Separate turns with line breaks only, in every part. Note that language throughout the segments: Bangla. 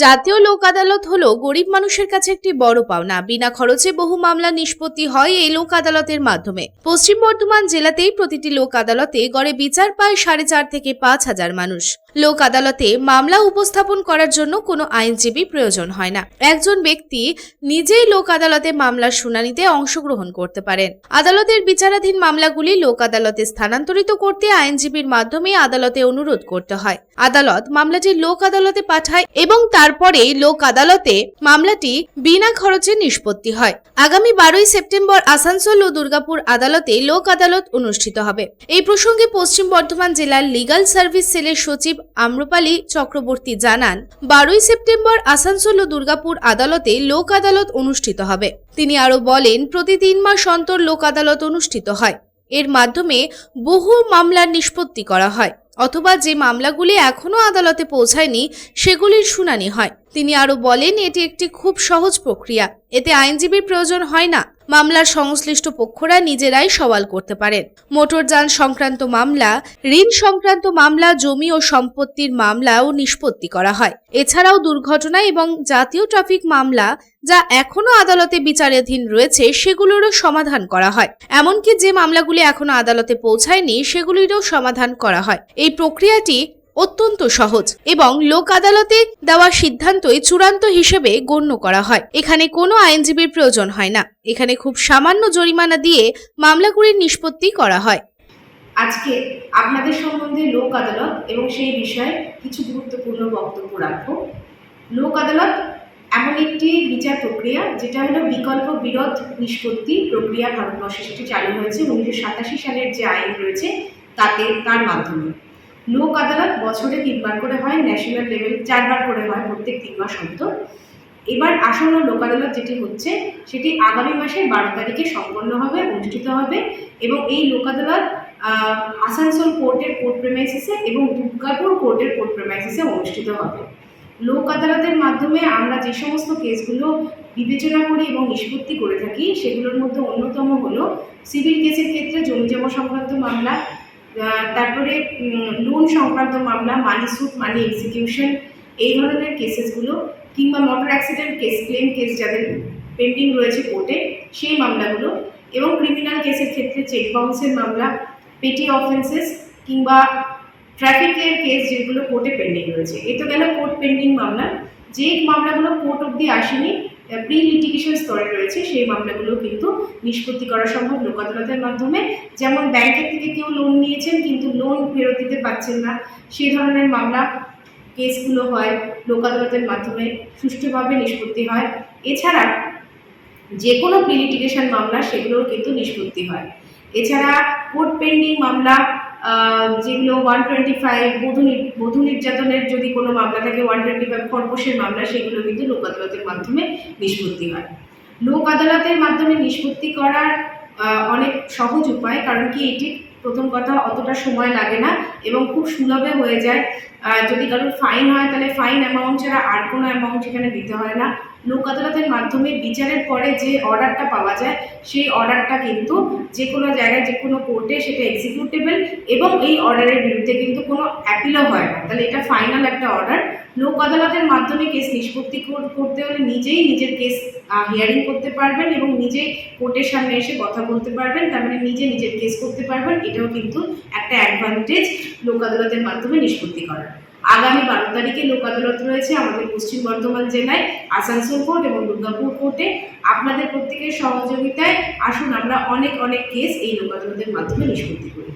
জাতীয় লোক আদালত হলো গরিব মানুষের কাছে একটি বড় পাওনা। বিনা খরচে বহু মামলা নিষ্পত্তি হয় এই লোক আদালতের মাধ্যমে। পশ্চিম বর্ধমান জেলাতেই প্রতিটি লোক আদালতে গড়ে বিচার পায় 4,500 থেকে 5,000 মানুষ। লোক আদালতে মামলা উপস্থাপন করার জন্য কোনো আইনজীবী প্রয়োজন হয় না। একজন ব্যক্তি নিজেই লোক আদালতে মামলার শুনানিতে অংশগ্রহণ করতে পারেন। আদালতের বিচারাধীন মামলাগুলি লোক আদালতে স্থানান্তরিত করতে আইনজীবীর মাধ্যমে আদালতে অনুরোধ করতে হয়। আদালত মামলাটি লোক আদালতে পাঠায় এবং তারপরে লোক আদালতে মামলাটি বিনা খরচে নিষ্পত্তি হয়। আগামী 12 সেপ্টেম্বর আসানসোল ও দুর্গাপুর আদালতে লোক আদালত অনুষ্ঠিত হবে। এই প্রসঙ্গে পশ্চিম বর্ধমান জেলার লিগাল সার্ভিস সেলের সচিব আম্রপালি চক্রবর্তী জানান, 12 সেপ্টেম্বর আসানসোল ও দুর্গাপুর আদালতে লোক আদালত অনুষ্ঠিত হবে। তিনি আরো বলেন, প্রতি 3 মাস অন্তর লোক আদালত অনুষ্ঠিত হয়। এর মাধ্যমে বহু মামলার নিষ্পত্তি করা হয় অথবা যে মামলাগুলি এখনো আদালতে পৌঁছায়নি সেগুলির শুনানি হয়। তিনি আরো বলেন, এটি একটি খুব সহজ প্রক্রিয়া। এতে আইনজীবীর প্রয়োজন হয় না। মামলার সংশ্লিষ্ট পক্ষরা নিজেরাই সওয়াল করতে পারেন। মোটরযান সংক্রান্ত মামলা, ঋণ সংক্রান্ত মামলা, জমি ও সম্পত্তির মামলাও নিষ্পত্তি করা হয়। এছাড়াও দুর্ঘটনা এবং জাতীয় ট্রাফিক মামলা যা এখনো আদালতে বিচারাধীন রয়েছে সেগুলোরও সমাধান করা হয়। এমনকি যে মামলাগুলি এখনো আদালতে পৌঁছায়নি সেগুলিরও সমাধান করা হয়। এই প্রক্রিয়াটি অত্যন্ত সহজ এবং লোক আদালতে দেওয়া সিদ্ধান্তই চূড়ান্ত হিসেবে গণ্য করা হয়। এখানে কোনো আইনজীবীর প্রয়োজন হয় না। এখানে খুব সামান্য জরিমানা দিয়ে মামলাগুলির নিষ্পত্তি করা হয়।
আজকে আপনাদের সম্বন্ধে লোক আদালত এবং সেই বিষয়ে কিছু গুরুত্বপূর্ণ বক্তব্য রাখবো। লোক আদালত এমন একটি বিচার প্রক্রিয়া যেটা হলো বিকল্প বিরোধ নিষ্পত্তি প্রক্রিয়া। ভারতবর্ষে সেটি চালু হয়েছে 1987 সালের যে আইন রয়েছে তার মাধ্যমে। লোক আদালত বছরে 3 বার করে হয়, ন্যাশনাল লেভেল 4 বার করে হয় প্রত্যেক 3 মাস অন্তর। এবার আসন্ন লোক আদালত যেটি হচ্ছে সেটি আগামী মাসের 12 তারিখে সম্পন্ন হবে, অনুষ্ঠিত হবে এবং এই লোক আদালত আসানসোল কোর্টের কোর্ট প্রেমাইসিসে এবং দুর্গাপুর কোর্টের কোর্ট প্রেমাইসিসে অনুষ্ঠিত হবে। লোক আদালতের মাধ্যমে আমরা যে সমস্ত কেসগুলো বিবেচনা করি এবং নিষ্পত্তি করে থাকি সেগুলোর মধ্যে অন্যতম হলো সিভিল কেসের ক্ষেত্রে জমিজমা সংক্রান্ত মামলা, তারপরে লোন সংক্রান্ত মামলা, মানি স্যুট, মানি এক্সিকিউশন, এই ধরনের কেসেসগুলো, কিংবা motor accident case, claim case যাদের পেন্ডিং রয়েছে কোর্টে সেই মামলাগুলো, এবং ক্রিমিনাল কেসের ক্ষেত্রে চেক বাউন্সের মামলা, পেটি অফেন্সেস কিংবা ট্রাফিকের কেস যেগুলো কোর্টে পেন্ডিং রয়েছে। এ তো গেল কোর্ট পেন্ডিং মামলা। যে মামলাগুলো কোর্ট অবধি আসেনি, প্রি লিটিগেশন স্তরে রয়েছে, সেই মামলাগুলো কিন্তু নিষ্পত্তি করা সম্ভব লোক আদালতের মাধ্যমে। যেমন ব্যাংকের থেকে কেউ লোন নিয়েছেন কিন্তু লোন ফেরত দিতে পারছেন না, সেই ধরনের মামলা কেসগুলো হয় লোক আদালতের মাধ্যমে, সুষ্ঠুভাবে নিষ্পত্তি হয়। এছাড়া যে কোনো প্রি লিটিগেশন মামলা সেগুলোও কিন্তু নিষ্পত্তি হয়। এছাড়া কোর্ট পেন্ডিং মামলা যেগুলো 125 বধূ নির্যাতনের যদি কোনো মামলা থাকে, 125 খরপোশের মামলা, সেগুলো কিন্তু লোক আদালতের মাধ্যমে নিষ্পত্তি হয়। লোক আদালতের মাধ্যমে নিষ্পত্তি করার অনেক সহজ উপায়, কারণ কি এটি প্রথম কথা অতটা সময় লাগে না এবং খুব সুলভে হয়ে যায়। যদি কারোর ফাইন হয় তাহলে ফাইন অ্যামাউন্ট ছাড়া আর কোনো অ্যামাউন্ট সেখানে দিতে হয় না। লোক আদালতের মাধ্যমে বিচারের পরে যে অর্ডারটা পাওয়া যায় সেই অর্ডারটা কিন্তু যে কোনো জায়গায়, যে কোনো কোর্টে সেটা এক্সিকিউটেবল এবং এই অর্ডারের বিরুদ্ধে কিন্তু কোনো অ্যাপিলও হয় না। তাহলে এটা ফাইনাল একটা অর্ডার। লোক আদালতের মাধ্যমে কেস নিষ্পত্তি করতে হলে নিজেই নিজের কেস হিয়ারিং করতে পারবেন এবং নিজেই কোর্টের সামনে এসে কথা বলতে পারবেন, তার মানে নিজে নিজের কেস করতে পারবেন। এটাও কিন্তু একটা অ্যাডভান্টেজ লোক আদালতের মাধ্যমে নিষ্পত্তি করার। আগামী 12 তারিখে লোক আদালত রয়েছে আমাদের পশ্চিম বর্ধমান জেলায় আসানসোল কোর্ট এবং দুর্গাপুর কোর্টে। আপনাদের প্রত্যেকের সহযোগিতায় আসুন আমরা অনেক কেস এই লোক আদালতের মাধ্যমে নিষ্পত্তি করি।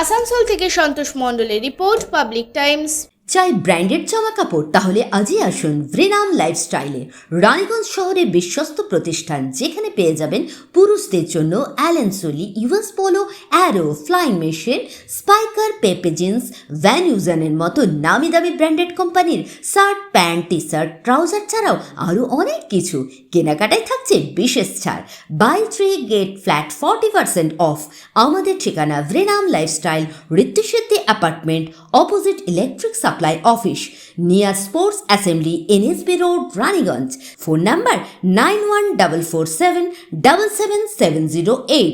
আসানসোল থেকে সন্তোষ মণ্ডলের রিপোর্ট, পাবলিক টাইমস।
চাই ব্র্যান্ডেড জামা কাপড়? তাহলে আজই আসুন ভ্রেনাম লাইফস্টাইলে, রানীগঞ্জ শহরে বিশ্বস্ত প্রতিষ্ঠান, যেখানে পেয়ে যাবেন পুরুষদের জন্য Allen Solly, US Polo, Arrow, Flying Machine, Spykar, Pepe Jeans, ভ্যান ইউজানের মতো নামি দামি ব্র্যান্ডেড কোম্পানির shirt, pant, T shirt, trouser ছাড়াও আরও অনেক কিছু। কেনাকাটায় থাকছে বিশেষ ছাড়, বাই 3 গেট ফ্ল্যাট 40% অফ। আমাদের ঠিকানা ভ্রেনাম lifestyle, Ritusiddhi apartment, opposite electric supply office, near sports assembly, NSB road, Raniganj. Phone number 9144777708।